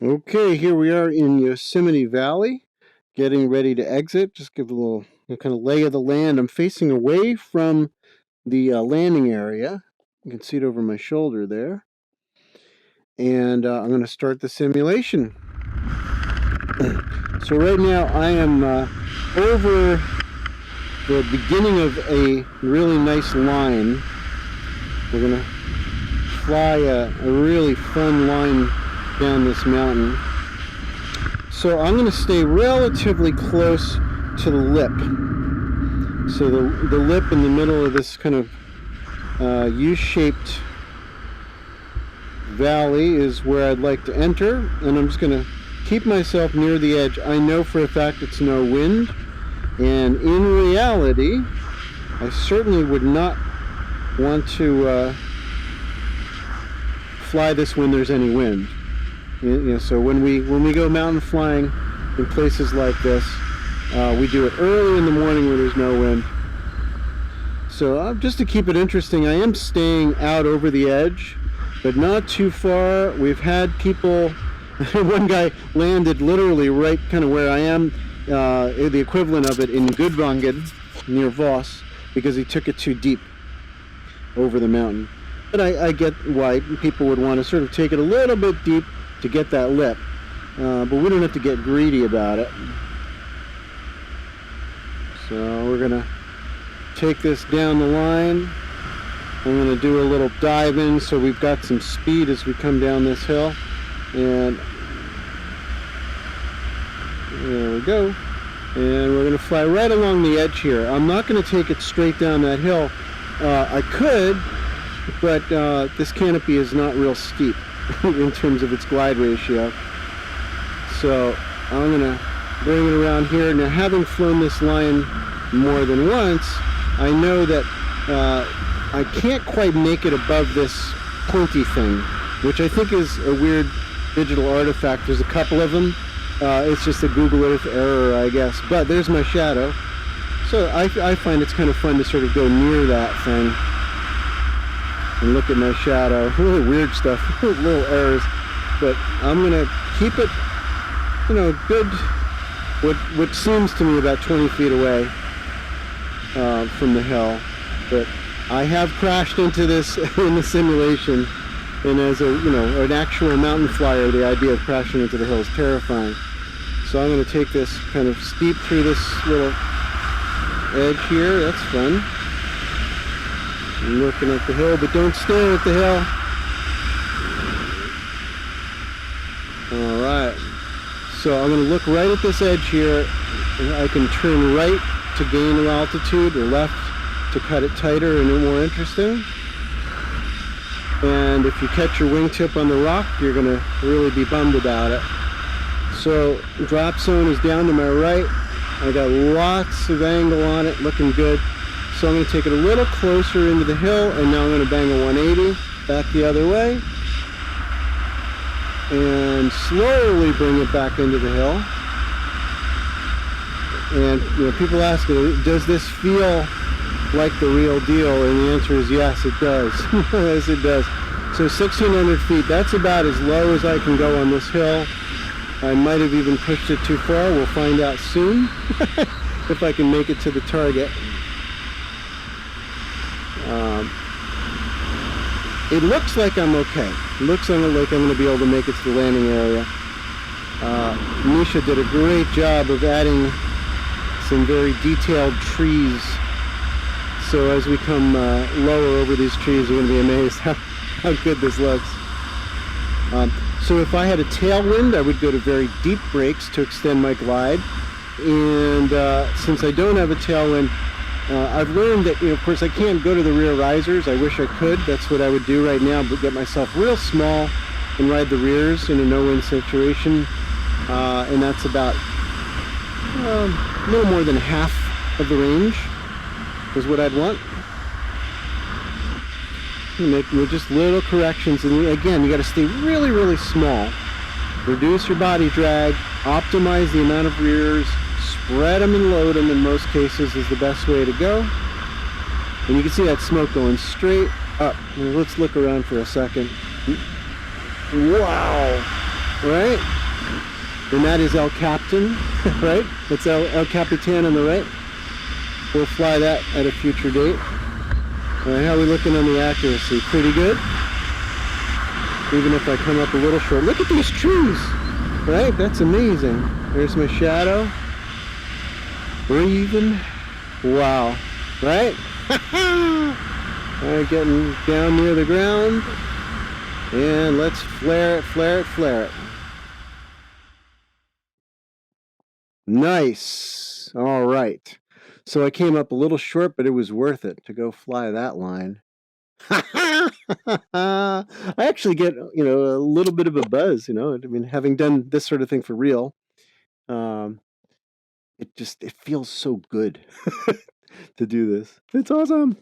Okay, here we are in Yosemite Valley, getting ready to exit. Just give a little kind of lay of the land. I'm facing away from the landing area. You can see it over my shoulder there. And I'm going to start the simulation. So right now I am over the beginning of a really nice line. We're going to fly a really fun line down this mountain. So I'm going to stay relatively close to the lip. So the lip in the middle of this kind of U-shaped valley is where I'd like to enter, and I'm just going to keep myself near the edge. I know for a fact it's no wind, and in reality, I certainly would not want to fly this when there's any wind. So when we go mountain flying in places like this, we do it early in the morning where there's no wind. So just to keep it interesting, I am staying out over the edge, but not too far. We've had people, one guy landed literally right kind of where I am, the equivalent of it in Gudvangen near Voss, because he took it too deep over the mountain. But I get why people would want to sort of take it a little bit deep to get that lip, but we don't have to get greedy about it. So we're gonna take this down the line. I'm gonna do a little dive in so we've got some speed as we come down this hill, and there we go. And we're gonna fly right along the edge here. I'm not gonna take it straight down that hill. I could, but this canopy is not real steep in terms of its glide ratio. So I'm gonna bring it around here. Now, having flown this line more than once, I know that I can't quite make it above this pointy thing, which I think is a weird digital artifact. There's a couple of them. It's just a Google Earth error, I guess. But there's my shadow. So I find it's kind of fun to sort of go near that thing and look at my shadow. Really weird stuff, little errors, but I'm gonna keep it, good, what seems to me about 20 feet away from the hill. But I have crashed into this in the simulation, and as an actual mountain flyer, the idea of crashing into the hill is terrifying. So I'm gonna take this kind of steep through this little edge here. That's fun. I'm looking at the hill, but don't stare at the hill. Alright, so I'm going to look right at this edge here, and I can turn right to gain altitude, or left to cut it tighter and more interesting. And if you catch your wingtip on the rock, you're going to really be bummed about it. So drop zone is down to my right. I got lots of angle on it, looking good. So I'm going to take it a little closer into the hill, and now I'm going to bang a 180 back the other way, and slowly bring it back into the hill. And people ask, does this feel like the real deal? And the answer is yes, it does. Yes, it does. So 1,600 feet, that's about as low as I can go on this hill. I might have even pushed it too far. We'll find out soon if I can make it to the target. It looks like I'm okay. It looks like I'm going to be able to make it to the landing area. Misha did a great job of adding some very detailed trees. So as we come lower over these trees, you're going to be amazed how good this looks. So if I had a tailwind, I would go to very deep brakes to extend my glide. And since I don't have a tailwind, I've learned that, of course, I can't go to the rear risers. I wish I could. That's what I would do right now, but get myself real small and ride the rears in a no-wind situation. And that's about a little more than half of the range is what I'd want. You make just little corrections. And again, you got to stay really, really small. Reduce your body drag. Optimize the amount of rears. Spread them and load them in most cases is the best way to go. And you can see that smoke going straight up. Now let's look around for a second. Wow! right? And that is El Captain, right? It's El Capitan on the right. We'll fly that at a future date. All right, how are we looking on the accuracy? Pretty good. Even if I come up a little short. Look at these trees, right? That's amazing. There's my shadow. Breathing. Wow, right? All right, getting down near the ground. And let's flare it, flare it, flare it. Nice. All right. So I came up a little short, but it was worth it to go fly that line. I actually get, a little bit of a buzz, I mean, having done this sort of thing for real, um, it feels so good to do this. It's awesome.